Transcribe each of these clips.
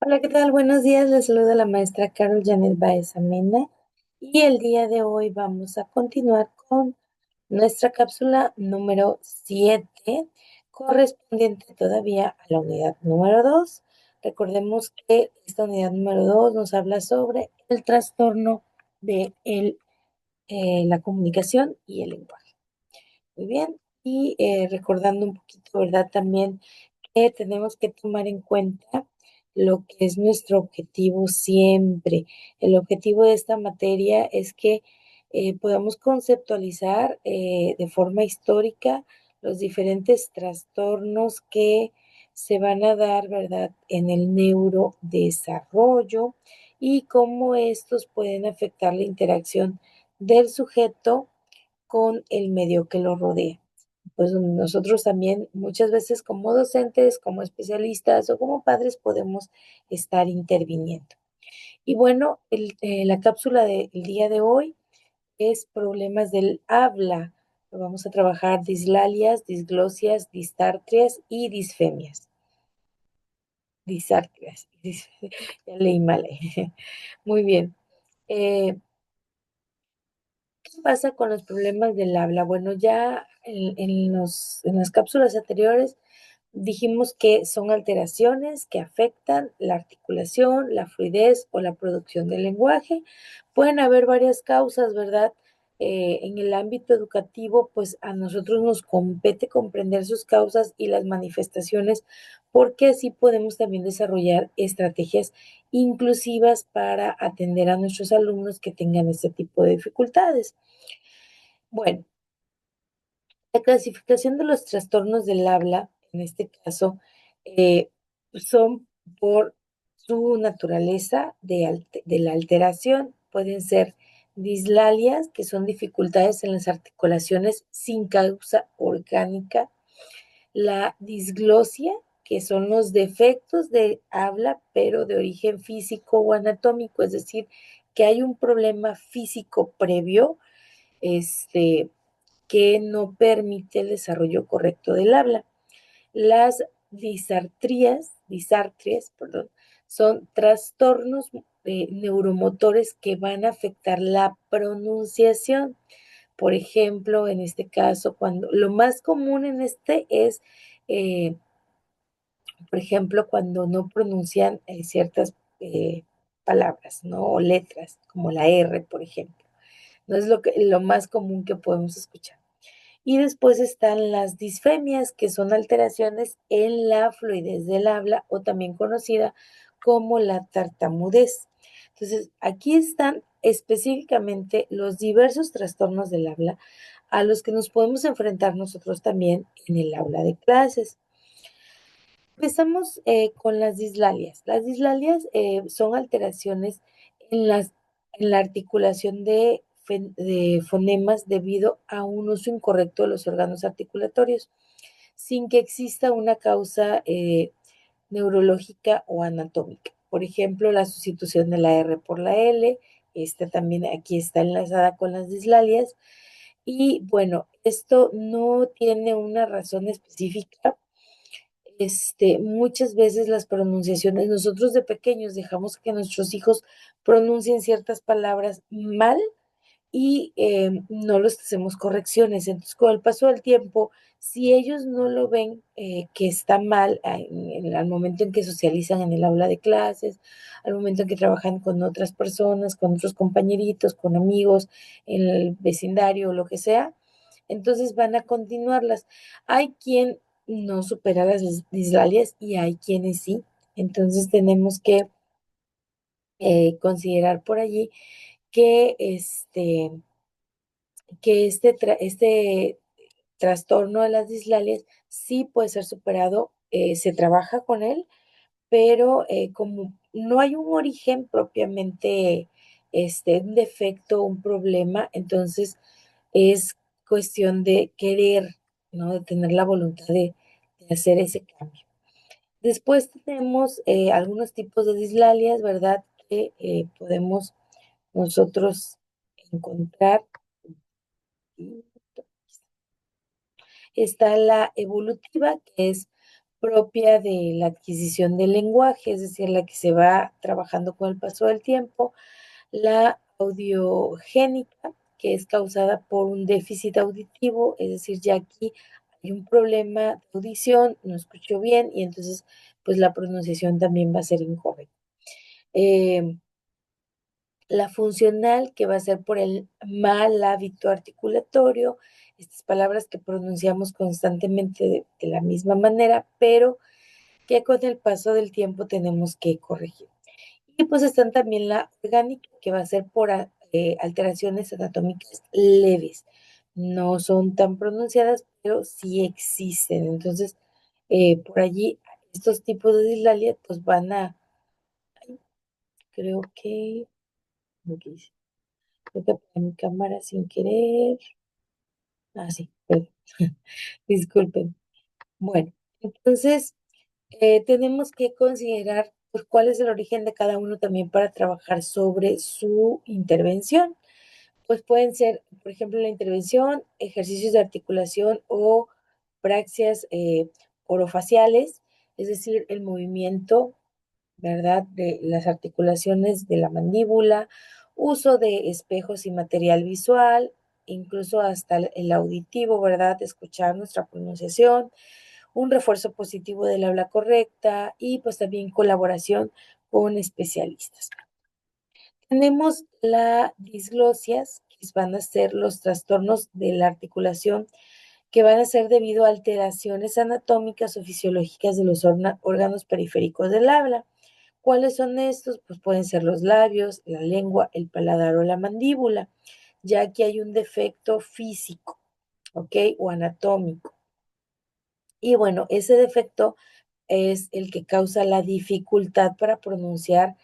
Hola, ¿qué tal? Buenos días. Les saluda la maestra Carol Janet Baez Amena y el día de hoy vamos a continuar con nuestra cápsula número 7, correspondiente todavía a la unidad número 2. Recordemos que esta unidad número 2 nos habla sobre el trastorno de la comunicación y el lenguaje. Muy bien, y recordando un poquito, ¿verdad? También que tenemos que tomar en cuenta lo que es nuestro objetivo siempre. El objetivo de esta materia es que podamos conceptualizar de forma histórica los diferentes trastornos que se van a dar, ¿verdad?, en el neurodesarrollo y cómo estos pueden afectar la interacción del sujeto con el medio que lo rodea. Pues nosotros también muchas veces como docentes, como especialistas o como padres podemos estar interviniendo. Y bueno, la cápsula del día de hoy es problemas del habla. Vamos a trabajar dislalias, disglosias, distartrias y disfemias. Disartrias. Ya leí mal. Muy bien. Eh, ¿Qué pasa con los problemas del habla? Bueno, ya en las cápsulas anteriores dijimos que son alteraciones que afectan la articulación, la fluidez o la producción del lenguaje. Pueden haber varias causas, ¿verdad? En el ámbito educativo, pues a nosotros nos compete comprender sus causas y las manifestaciones, porque así podemos también desarrollar estrategias inclusivas para atender a nuestros alumnos que tengan este tipo de dificultades. Bueno, la clasificación de los trastornos del habla, en este caso, eh, son por su naturaleza de la alteración. Pueden ser dislalias, que son dificultades en las articulaciones sin causa orgánica. La disglosia, que son los defectos de habla, pero de origen físico o anatómico, es decir, que hay un problema físico previo, este, que no permite el desarrollo correcto del habla. Las disartrias, perdón, son trastornos neuromotores que van a afectar la pronunciación. Por ejemplo, en este caso, cuando lo más común en este es, eh, por ejemplo, cuando no pronuncian ciertas palabras, ¿no? O letras, como la R, por ejemplo. No es lo más común que podemos escuchar. Y después están las disfemias, que son alteraciones en la fluidez del habla o también conocida como la tartamudez. Entonces, aquí están específicamente los diversos trastornos del habla a los que nos podemos enfrentar nosotros también en el aula de clases. Empezamos con las dislalias. Las dislalias son alteraciones en, en la articulación de fonemas debido a un uso incorrecto de los órganos articulatorios, sin que exista una causa neurológica o anatómica. Por ejemplo, la sustitución de la R por la L, esta también aquí está enlazada con las dislalias. Y bueno, esto no tiene una razón específica. Muchas veces las pronunciaciones, nosotros de pequeños dejamos que nuestros hijos pronuncien ciertas palabras mal y no les hacemos correcciones. Entonces, con el paso del tiempo, si ellos no lo ven que está mal al momento en que socializan en el aula de clases, al momento en que trabajan con otras personas, con otros compañeritos, con amigos, en el vecindario o lo que sea, entonces van a continuarlas. Hay quien no supera las dislalias y hay quienes sí. Entonces tenemos que considerar por allí que este trastorno de las dislalias sí puede ser superado, se trabaja con él, pero como no hay un origen propiamente, un defecto, un problema, entonces es cuestión de querer, ¿no? De tener la voluntad de hacer ese cambio. Después tenemos algunos tipos de dislalias, ¿verdad? Que podemos nosotros encontrar. Está la evolutiva, que es propia de la adquisición del lenguaje, es decir, la que se va trabajando con el paso del tiempo, la audiogénica, que es causada por un déficit auditivo, es decir, ya aquí hay un problema de audición, no escucho bien y entonces pues la pronunciación también va a ser incorrecta. Eh, la funcional, que va a ser por el mal hábito articulatorio, estas palabras que pronunciamos constantemente de la misma manera, pero que con el paso del tiempo tenemos que corregir. Y pues están también la orgánica, que va a ser por alteraciones anatómicas leves. No son tan pronunciadas, pero sí existen. Entonces, por allí, estos tipos de dislalia, pues van a, ay, creo que, ¿lo que hice? Creo que apagué mi cámara sin querer. Ah, sí, perdón. Disculpen. Bueno, entonces, tenemos que considerar pues, cuál es el origen de cada uno también para trabajar sobre su intervención. Pues pueden ser, por ejemplo, la intervención, ejercicios de articulación o praxias orofaciales, es decir, el movimiento, ¿verdad?, de las articulaciones de la mandíbula, uso de espejos y material visual, incluso hasta el auditivo, ¿verdad?, escuchar nuestra pronunciación, un refuerzo positivo del habla correcta y pues también colaboración con especialistas. Tenemos la disglosias, que van a ser los trastornos de la articulación que van a ser debido a alteraciones anatómicas o fisiológicas de los órganos periféricos del habla. ¿Cuáles son estos? Pues pueden ser los labios, la lengua, el paladar o la mandíbula, ya que hay un defecto físico, ¿ok? O anatómico. Y bueno, ese defecto es el que causa la dificultad para pronunciar.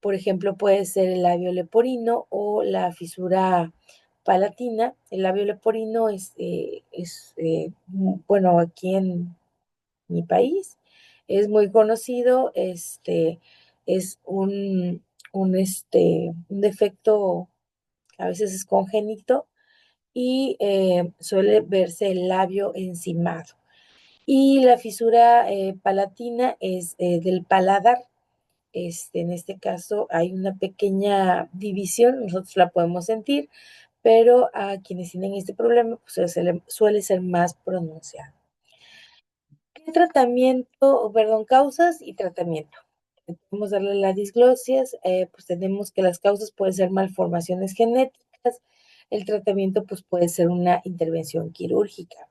Por ejemplo, puede ser el labio leporino o la fisura palatina. El labio leporino bueno, aquí en mi país es muy conocido. Es un defecto, a veces es congénito y suele verse el labio encimado. Y la fisura palatina es del paladar. En este caso hay una pequeña división, nosotros la podemos sentir, pero a quienes tienen este problema pues suele ser más pronunciado. ¿Qué tratamiento, perdón, causas y tratamiento? Podemos darle las disglosias, pues tenemos que las causas pueden ser malformaciones genéticas, el tratamiento pues puede ser una intervención quirúrgica.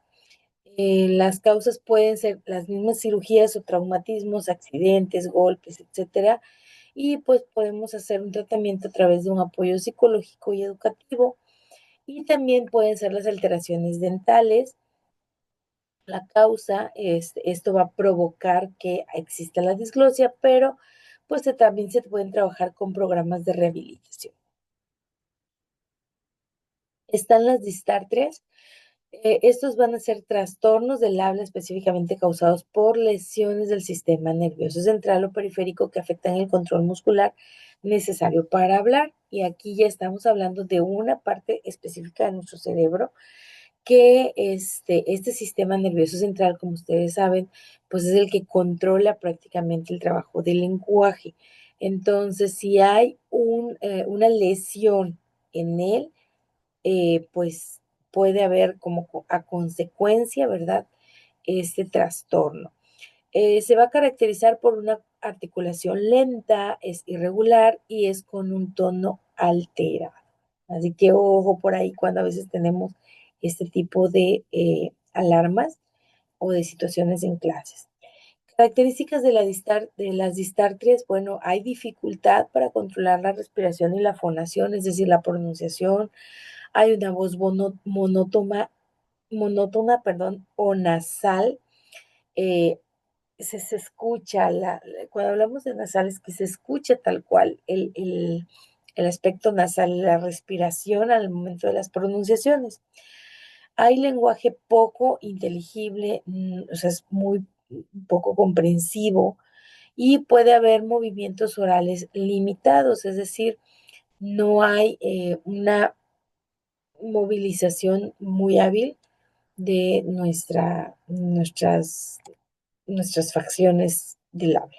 Las causas pueden ser las mismas cirugías o traumatismos, accidentes, golpes, etcétera. Y pues podemos hacer un tratamiento a través de un apoyo psicológico y educativo. Y también pueden ser las alteraciones dentales. La causa, esto va a provocar que exista la disglosia, pero pues también se pueden trabajar con programas de rehabilitación. Están las distartrias. Estos van a ser trastornos del habla específicamente causados por lesiones del sistema nervioso central o periférico que afectan el control muscular necesario para hablar. Y aquí ya estamos hablando de una parte específica de nuestro cerebro que este sistema nervioso central, como ustedes saben, pues es el que controla prácticamente el trabajo del lenguaje. Entonces, si hay una lesión en él, pues puede haber como a consecuencia, ¿verdad? Este trastorno. Se va a caracterizar por una articulación lenta, es irregular y es con un tono alterado. Así que ojo por ahí cuando a veces tenemos este tipo de alarmas o de situaciones en clases. Características de las distartrias, bueno, hay dificultad para controlar la respiración y la fonación, es decir, la pronunciación. Hay una voz monótona, perdón, o nasal. eh, se escucha, cuando hablamos de nasal es que se escucha tal cual el aspecto nasal, la respiración al momento de las pronunciaciones. Hay lenguaje poco inteligible, o sea, es muy poco comprensivo y puede haber movimientos orales limitados, es decir, no hay una movilización muy hábil de nuestras nuestras facciones del habla.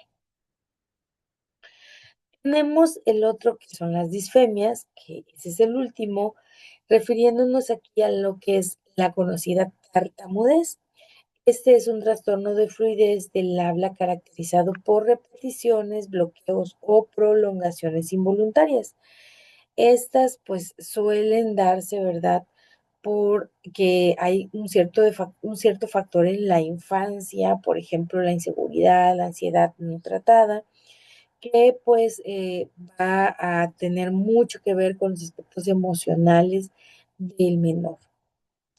Tenemos el otro que son las disfemias, que ese es el último, refiriéndonos aquí a lo que es la conocida tartamudez. Este es un trastorno de fluidez del habla caracterizado por repeticiones, bloqueos o prolongaciones involuntarias. Estas pues suelen darse, ¿verdad? Porque hay un cierto factor en la infancia, por ejemplo, la inseguridad, la ansiedad no tratada, que pues va a tener mucho que ver con los aspectos emocionales del menor.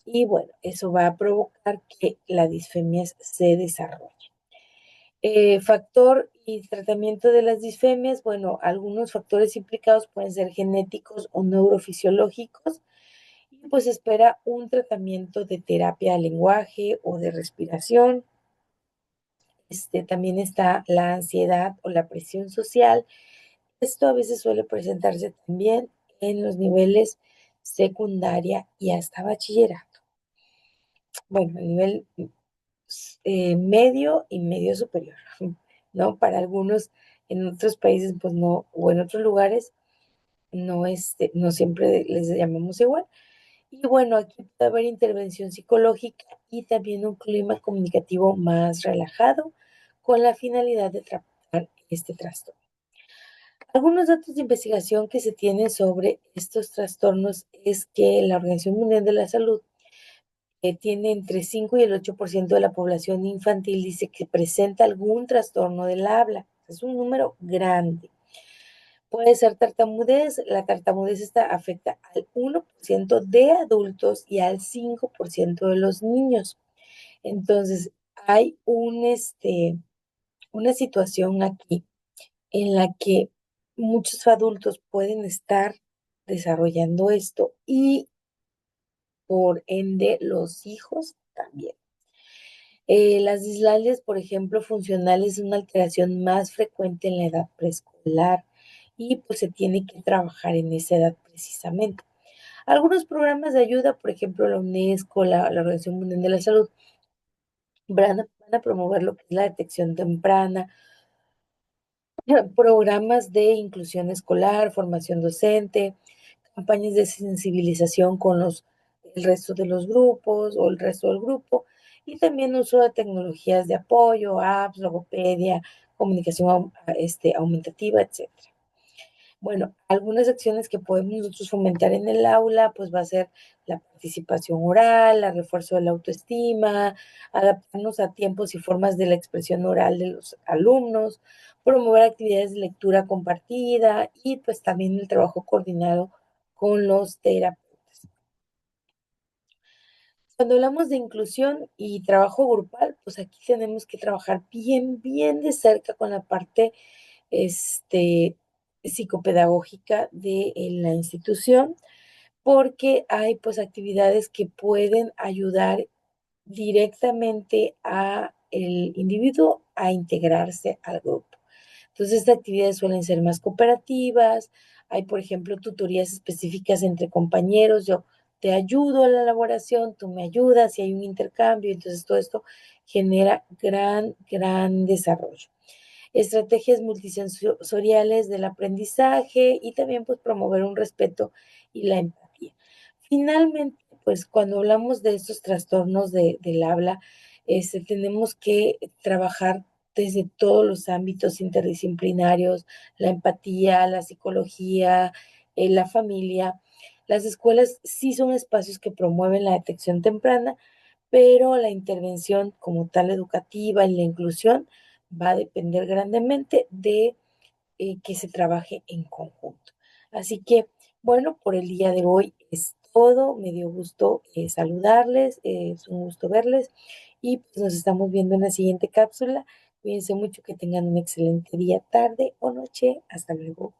Y bueno, eso va a provocar que la disfemia se desarrolle. Factor y tratamiento de las disfemias, bueno, algunos factores implicados pueden ser genéticos o neurofisiológicos y pues espera un tratamiento de terapia de lenguaje o de respiración. También está la ansiedad o la presión social. Esto a veces suele presentarse también en los niveles secundaria y hasta bachillerato. Bueno, el nivel medio y medio superior, ¿no? Para algunos en otros países, pues no, o en otros lugares, no, no siempre les llamamos igual. Y bueno, aquí puede haber intervención psicológica y también un clima comunicativo más relajado con la finalidad de tratar este trastorno. Algunos datos de investigación que se tienen sobre estos trastornos es que la Organización Mundial de la Salud tiene entre 5 y el 8% de la población infantil dice que presenta algún trastorno del habla. Es un número grande. Puede ser tartamudez. La tartamudez esta afecta al 1% de adultos y al 5% de los niños. Entonces, hay una situación aquí en la que muchos adultos pueden estar desarrollando esto y por ende los hijos también. Las dislalias, por ejemplo, funcionales, es una alteración más frecuente en la edad preescolar y pues se tiene que trabajar en esa edad precisamente. Algunos programas de ayuda, por ejemplo, la UNESCO, la Organización Mundial de la Salud, van a promover lo que es la detección temprana, programas de inclusión escolar, formación docente, campañas de sensibilización con el resto de los grupos o el resto del grupo, y también uso de tecnologías de apoyo, apps, logopedia, comunicación aumentativa, etcétera. Bueno, algunas acciones que podemos nosotros fomentar en el aula, pues va a ser la participación oral, el refuerzo de la autoestima, adaptarnos a tiempos y formas de la expresión oral de los alumnos, promover actividades de lectura compartida y pues también el trabajo coordinado con los terapeutas. Cuando hablamos de inclusión y trabajo grupal, pues aquí tenemos que trabajar bien, bien de cerca con la parte este, psicopedagógica de la institución, porque hay pues actividades que pueden ayudar directamente a el individuo a integrarse al grupo. Entonces, estas actividades suelen ser más cooperativas. Hay, por ejemplo, tutorías específicas entre compañeros. Yo te ayudo a la elaboración, tú me ayudas y hay un intercambio. Entonces, todo esto genera gran desarrollo. Estrategias multisensoriales del aprendizaje y también pues promover un respeto y la empatía. Finalmente, pues cuando hablamos de estos trastornos del habla, tenemos que trabajar desde todos los ámbitos interdisciplinarios, la empatía, la psicología, la familia. Las escuelas sí son espacios que promueven la detección temprana, pero la intervención como tal educativa y la inclusión va a depender grandemente de que se trabaje en conjunto. Así que, bueno, por el día de hoy es todo. Me dio gusto saludarles, es un gusto verles y pues nos estamos viendo en la siguiente cápsula. Cuídense mucho, que tengan un excelente día, tarde o noche. Hasta luego.